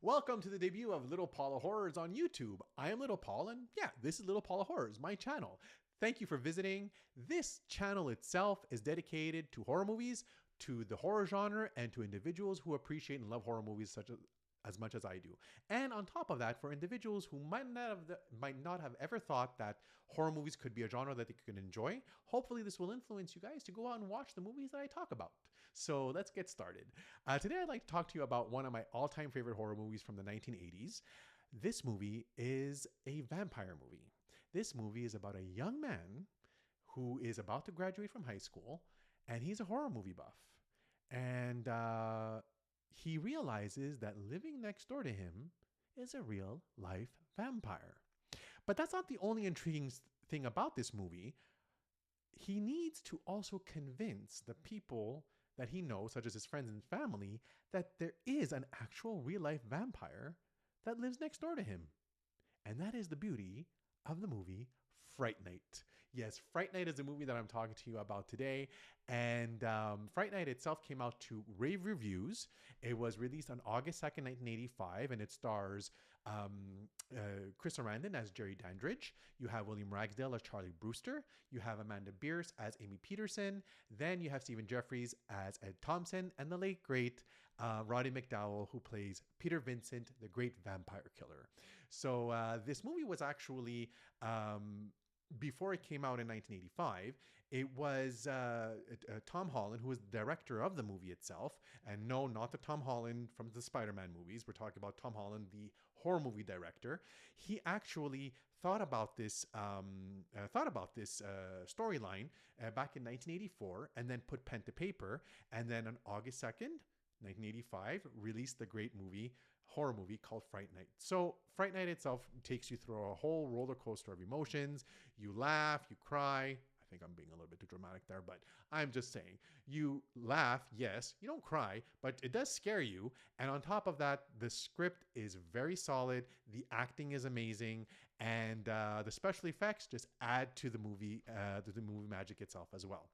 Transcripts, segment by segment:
Welcome to the debut of Little Paula Horrors on YouTube. I am Little Paul, and yeah, this is Little Paula Horrors, my channel. Thank you for visiting. This channel itself is dedicated to horror movies, to the horror genre, and to individuals who appreciate and love horror movies as much as I do. And on top of that, for individuals who might not have ever thought that horror movies could be a genre that they could enjoy, hopefully this will influence you guys to go out and watch the movies that I talk about. So let's get started. Today I'd like to talk to you about one of my all-time favorite horror movies from the 1980s. This movie is a vampire movie. This movie is about a young man who is about to graduate from high school, and he's a horror movie buff. And he realizes that living next door to him is a real life vampire. But that's not the only intriguing thing about this movie. He needs to also convince the people that he knows, such as his friends and family, that there is an actual real life vampire that lives next door to him. And that is the beauty of the movie Fright Night. Yes, Fright Night is the movie that I'm talking to you about today. And Fright Night itself came out to rave reviews. It was released on August 2nd, 1985, and it stars Chris Sarandon as Jerry Dandridge. You have William Ragsdale as Charlie Brewster. You have Amanda Bierce as Amy Peterson. Then you have Stephen Jeffries as Ed Thompson, and the late, great Roddy McDowall, who plays Peter Vincent, the great vampire killer. So this movie was actually... before it came out in 1985, it was Tom Holland, who was the director of the movie itself. And no, not the Tom Holland from the Spider-Man movies. We're talking about Tom Holland, the horror movie director. He actually thought about this storyline back in 1984, and then put pen to paper. And then on August 2nd, 1985, released the great horror movie called Fright Night. So Fright Night itself takes you through a whole roller coaster of emotions. You laugh, you cry. I think I'm being a little bit too dramatic there, but I'm just saying. You laugh, yes. You don't cry, but it does scare you. And on top of that, the script is very solid. The acting is amazing. And the special effects just add to the movie magic itself as well.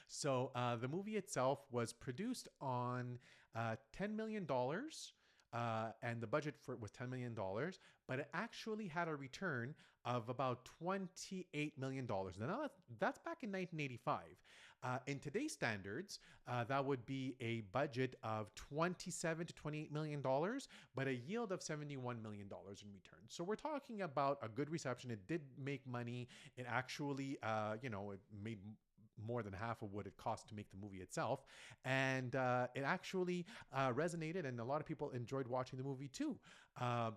So the movie itself was produced on $10 million. And the budget for it was $10 million, but it actually had a return of about $28 million. Now that's back in 1985. In today's standards, that would be a budget of $27 to $28 million, but a yield of $71 million in return. So we're talking about a good reception. It did make money. It actually, it made more than half of what it cost to make the movie itself. And it actually resonated, and a lot of people enjoyed watching the movie too.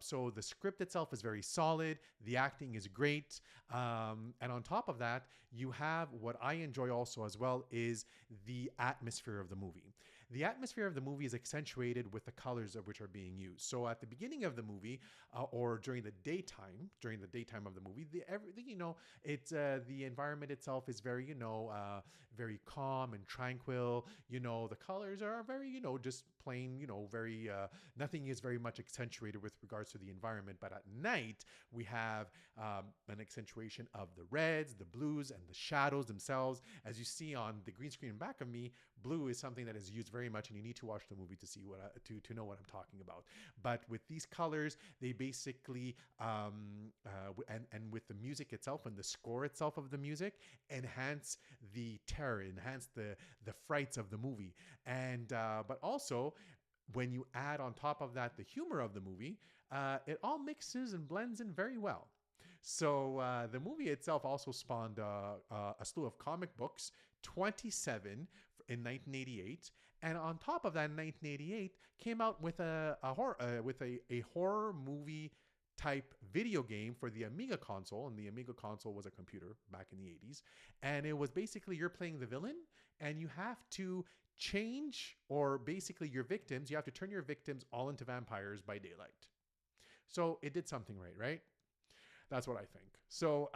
So the script itself is very solid. The acting is great. And on top of that, you have what I enjoy also as well is the atmosphere of the movie. The atmosphere of the movie is accentuated with the colors of which are being used. So at the beginning of the movie, or during the daytime of the movie, it's the environment itself is very, very calm and tranquil. The colors are very, just plain, very, nothing is very much accentuated with regards to the environment. But at night, we have an accentuation of the reds, the blues, and the shadows themselves. As you see on the green screen in back of me, blue is something that is used very much, and you need to watch the movie to see to know what I'm talking about. But with these colors, they basically, and with the music itself and the score itself of the music, enhance the terror, enhance the frights of the movie. And but also, when you add on top of that the humor of the movie, it all mixes and blends in very well. So the movie itself also spawned a slew of comic books, 27 in 1988, and on top of that, in 1988, came out with a horror movie type video game for the Amiga console. And the Amiga console was a computer back in the 80s. And it was basically you're playing the villain, and you have to change, or basically your victims, you have to turn your victims all into vampires by daylight. So it did something right? That's what I think. So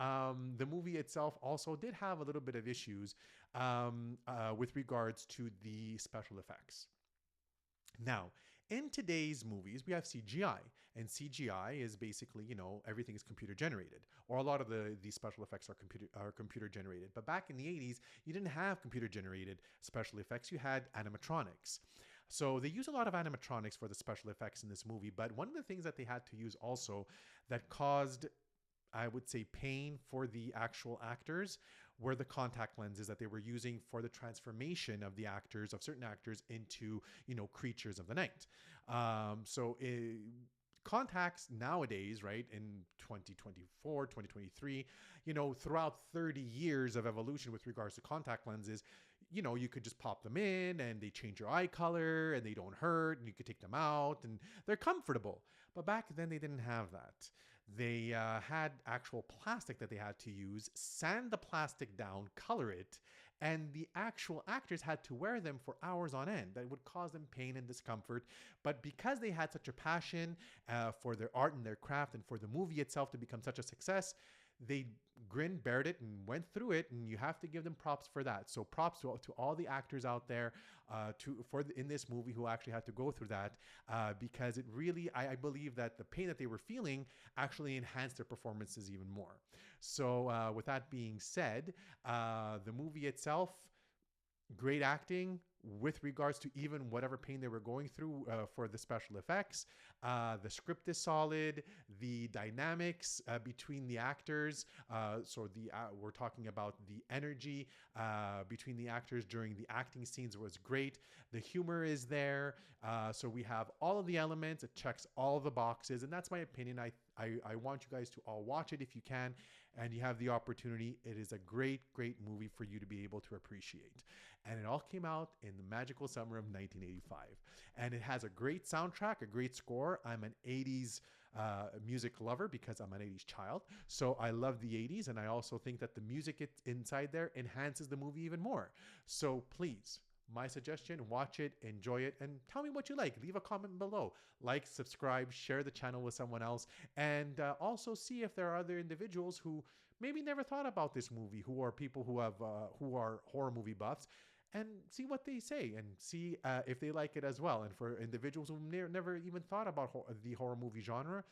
the movie itself also did have a little bit of issues with regards to the special effects. Now, in today's movies, we have CGI, and CGI is basically, everything is computer generated, or a lot of the special effects are computer generated. But back in the 80s, you didn't have computer generated special effects. You had animatronics. So they use a lot of animatronics for the special effects in this movie, but one of the things that they had to use also that caused, I would say, pain for the actual actors were the contact lenses that they were using for the transformation of the actors, of certain actors, into, creatures of the night. Contacts nowadays, right, in 2024, 2023, throughout 30 years of evolution with regards to contact lenses, you could just pop them in and they change your eye color and they don't hurt and you could take them out and they're comfortable. But back then they didn't have that. They had actual plastic that they had to use, sand the plastic down, color it, and the actual actors had to wear them for hours on end. That would cause them pain and discomfort. But because they had such a passion for their art and their craft and for the movie itself to become such a success, they grinned, bared it, and went through it, and you have to give them props for that. So props to all the actors out there in this movie who actually had to go through that, because it really, I believe that the pain that they were feeling actually enhanced their performances even more. So with that being said, the movie itself, great acting with regards to even whatever pain they were going through for the special effects. The script is solid. The dynamics between the actors, we're talking about the energy between the actors during the acting scenes was great. The humor is there. So we have all of the elements. It checks all of the boxes. And that's my opinion. I want you guys to all watch it if you can and you have the opportunity. It is a great, great movie for you to be able to appreciate. And it all came out in the magical summer of 1985. And it has a great soundtrack, a great score. I'm an 80s music lover because I'm an 80s child. So I love the 80s. And I also think that the music inside there enhances the movie even more. So please, my suggestion, watch it, enjoy it, and tell me what you like. Leave a comment below. Like, subscribe, share the channel with someone else, and also see if there are other individuals who maybe never thought about this movie, who are people who are horror movie buffs, and see what they say and see if they like it as well. And for individuals who never even thought about the horror movie genre,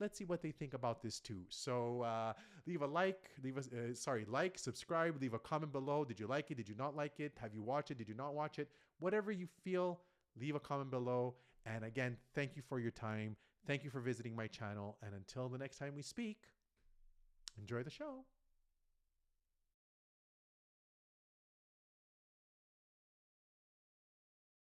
let's see what they think about this too. So leave a like, like, subscribe, leave a comment below. Did you like it? Did you not like it? Have you watched it? Did you not watch it? Whatever you feel, leave a comment below. And again, thank you for your time. Thank you for visiting my channel. And until the next time we speak, enjoy the show.